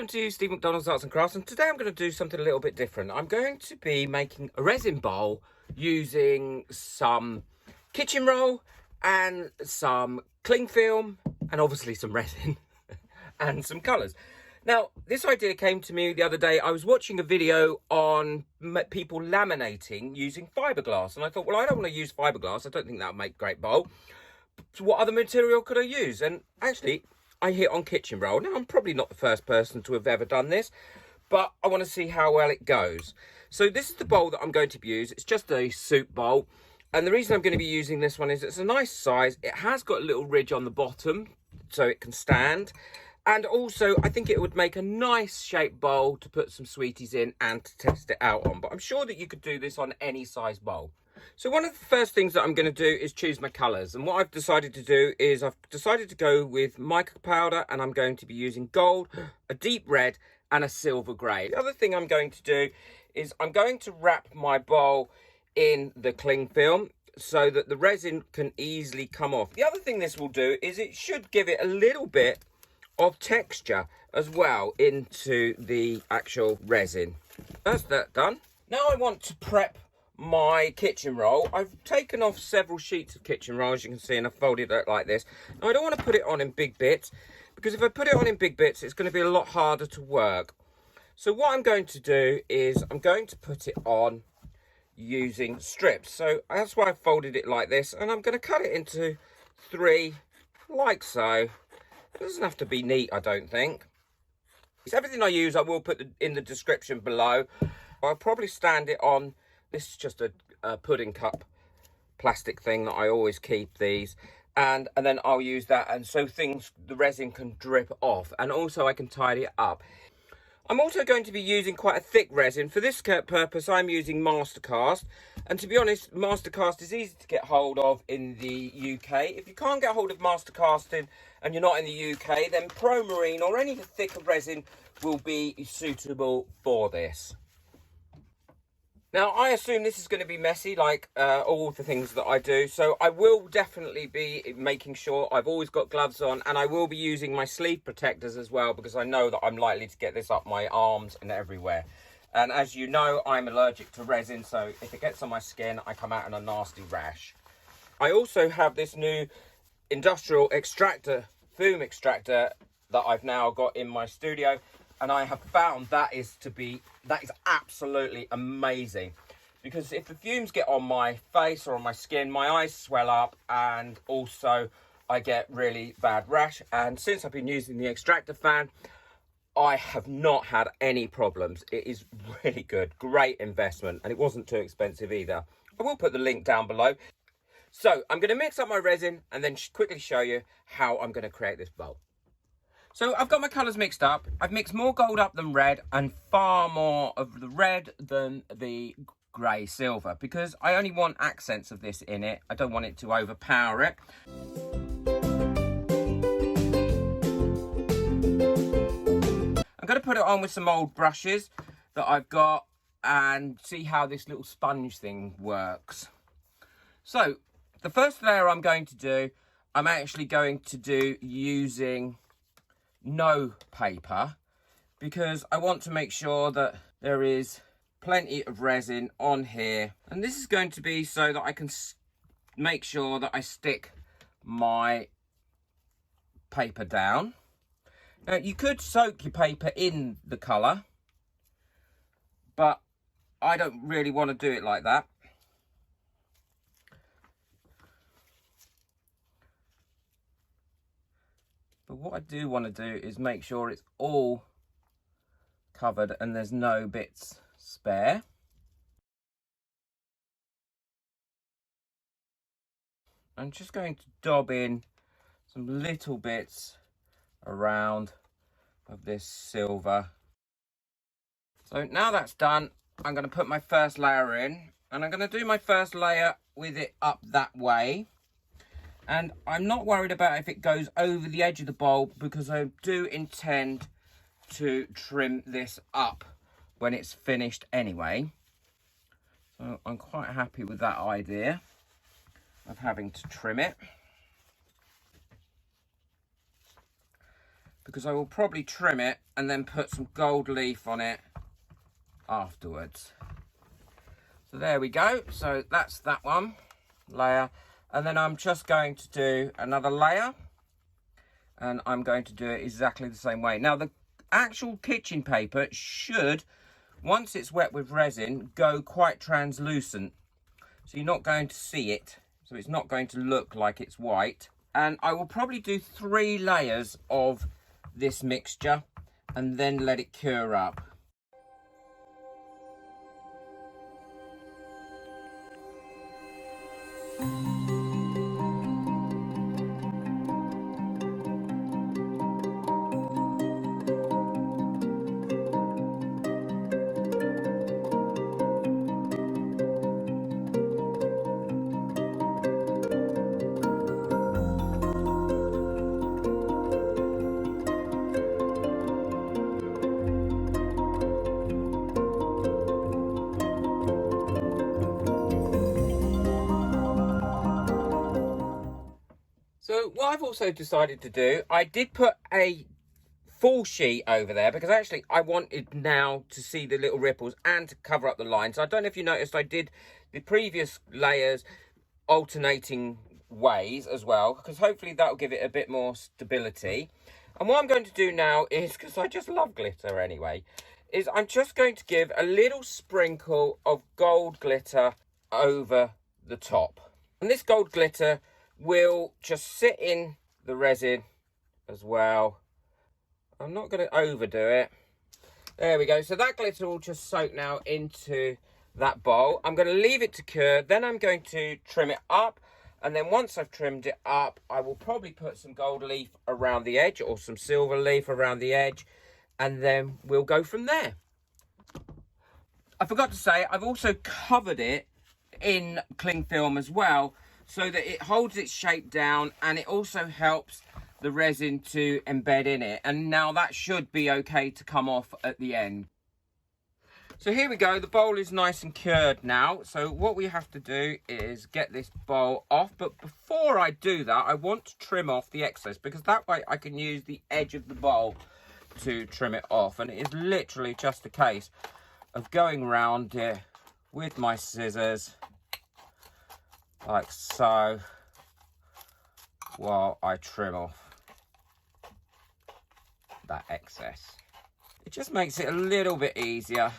welcome to Steve McDonald's Arts and Crafts, and today I'm going to do something a little bit different. I'm going to be making a resin bowl using some kitchen roll and some cling film and obviously some resin and some colours. Now, this idea came to me the other day. I was watching a video on people laminating using fiberglass, and I thought, well, I don't want to use fiberglass. I don't think that would make a great bowl. So what other material could I use? And actually, I hit on kitchen roll. Now, I'm probably not the first person to have ever done this, but I want to see how well it goes. So this is the bowl that I'm going to use. It's just a soup bowl. And the reason I'm going to be using this one is it's a nice size. It has got a little ridge on the bottom so it can stand. And also, I think it would make a nice shaped bowl to put some sweeties in and to test it out on. But I'm sure that you could do this on any size bowl. So one of the first things that I'm going to do is choose my colours. And what I've decided to do is I've decided to go with mica powder, and I'm going to be using gold, a deep red and a silver grey. The other thing I'm going to do is I'm going to wrap my bowl in the cling film so that the resin can easily come off. The other thing this will do is it should give it a little bit of texture as well into the actual resin. That's that done. Now I want to prep my kitchen roll. I've taken off several sheets of kitchen roll, as you can see, and I've folded it like this. Now I don't want to put it on in big bits, because if I put it on in big bits, it's going to be a lot harder to work. So what I'm going to do is I'm going to put it on using strips. So that's why I folded it like this, and I'm going to cut it into 3 like so. It doesn't have to be neat, I don't think. It's everything I use, I will put in the description below. I'll probably stand it on, this is just a pudding cup plastic thing that I always keep these. And then I'll use that, and so the resin can drip off, and also I can tidy it up. I'm also going to be using quite a thick resin. For this purpose, I'm using Mastercast. And to be honest, Mastercast is easy to get hold of in the UK. If you can't get hold of Mastercasting and you're not in the UK, then Pro Marine or any thicker resin will be suitable for this. Now, I assume this is going to be messy, like all the things that I do. So I will definitely be making sure I've always got gloves on. And I will be using my sleeve protectors as well, because I know that I'm likely to get this up my arms and everywhere. And as you know, I'm allergic to resin. So if it gets on my skin, I come out in a nasty rash. I also have this new industrial extractor, foam extractor, that I've now got in my studio. And I have found that is absolutely amazing, because if the fumes get on my face or on my skin, my eyes swell up, and also I get really bad rash. And since I've been using the extractor fan, I have not had any problems. It is really good, great investment, and it wasn't too expensive either. I will put the link down below. So I'm going to mix up my resin and then quickly show you how I'm going to create this bowl. So I've got my colours mixed up. I've mixed more gold up than red, and far more of the red than the grey silver, because I only want accents of this in it. I don't want it to overpower it. I'm going to put it on with some old brushes that I've got and see how this little sponge thing works. So the first layer I'm going to do, I'm actually going to do using no paper, because I want to make sure that there is plenty of resin on here, and this is going to be so that I can make sure that I stick my paper down. Now you could soak your paper in the colour, but I don't really want to do it like that. But what I do want to do is make sure it's all covered and there's no bits spare. I'm just going to dob in some little bits around of this silver. So now that's done, I'm going to put my first layer in, and I'm going to do my first layer with it up that way. And I'm not worried about if it goes over the edge of the bowl, because I do intend to trim this up when it's finished anyway. So I'm quite happy with that idea of having to trim it. because I will probably trim it and then put some gold leaf on it afterwards. So there we go. So that's that one layer. And then I'm just going to do another layer. And I'm going to do it exactly the same way. Now, the actual kitchen paper should, once it's wet with resin, go quite translucent. So you're not going to see it. So it's not going to look like it's white. And I will probably do 3 layers of this mixture and then let it cure up. So what I've also decided to do, I did put a full sheet over there because actually I wanted now to see the little ripples and to cover up the lines. I don't know if you noticed, I did the previous layers alternating ways as well, because hopefully that'll give it a bit more stability. And what I'm going to do now is, because I just love glitter anyway, is I'm just going to give a little sprinkle of gold glitter over the top. And this gold glitter will just sit in the resin as well. I'm not going to overdo it. There we go. So that glitter will just soak now into that bowl. I'm going to leave it to cure. Then I'm going to trim it up. And then once I've trimmed it up, I will probably put some gold leaf around the edge or some silver leaf around the edge. And then we'll go from there. I forgot to say, I've also covered it in cling film as well, so that it holds its shape down and it also helps the resin to embed in it. And now that should be okay to come off at the end. So here we go, the bowl is nice and cured now. So what we have to do is get this bowl off. But before I do that, I want to trim off the excess, because that way I can use the edge of the bowl to trim it off. And it is literally just a case of going around it with my scissors, like so, while I trim off that excess. It just makes it a little bit easier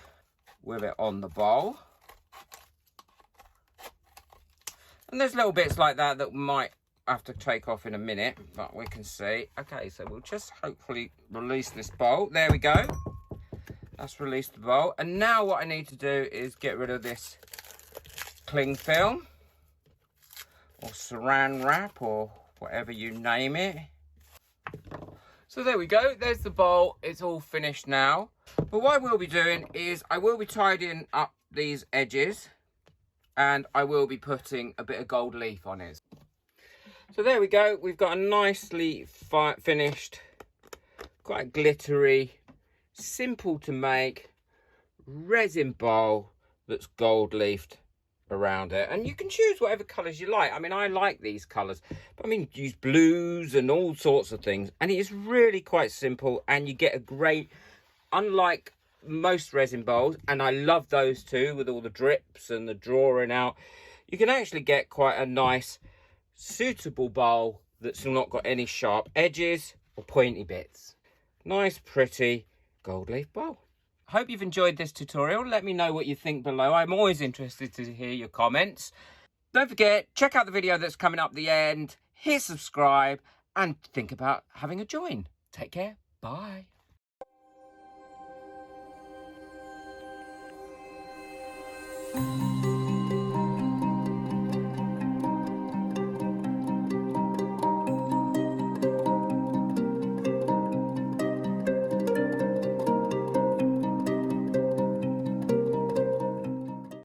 with it on the bowl. And there's little bits like that that we might have to take off in a minute, but we can see. Okay, so we'll just hopefully release this bowl. There we go. That's released the bowl. And now what I need to do is get rid of this cling film, or saran wrap, or whatever you name it. So there we go, there's the bowl, it's all finished now. But what I will be doing is I will be tidying up these edges, and I will be putting a bit of gold leaf on it. So there we go, we've got a nicely finished, quite glittery, simple to make resin bowl that's gold leafed around it. And you can choose whatever colours you like. I mean, I like these colours, but I mean, use blues and all sorts of things. And it is really quite simple, and you get a great, unlike most resin bowls, and I love those too, with all the drips and the drawing out, you can actually get quite a nice, suitable bowl that's not got any sharp edges or pointy bits. Nice, pretty gold leaf bowl. Hope you've enjoyed this tutorial. Let me know what you think below. I'm always interested to hear your comments. Don't forget, check out the video that's coming up at the end, hit subscribe, and think about having a join. Take care. Bye.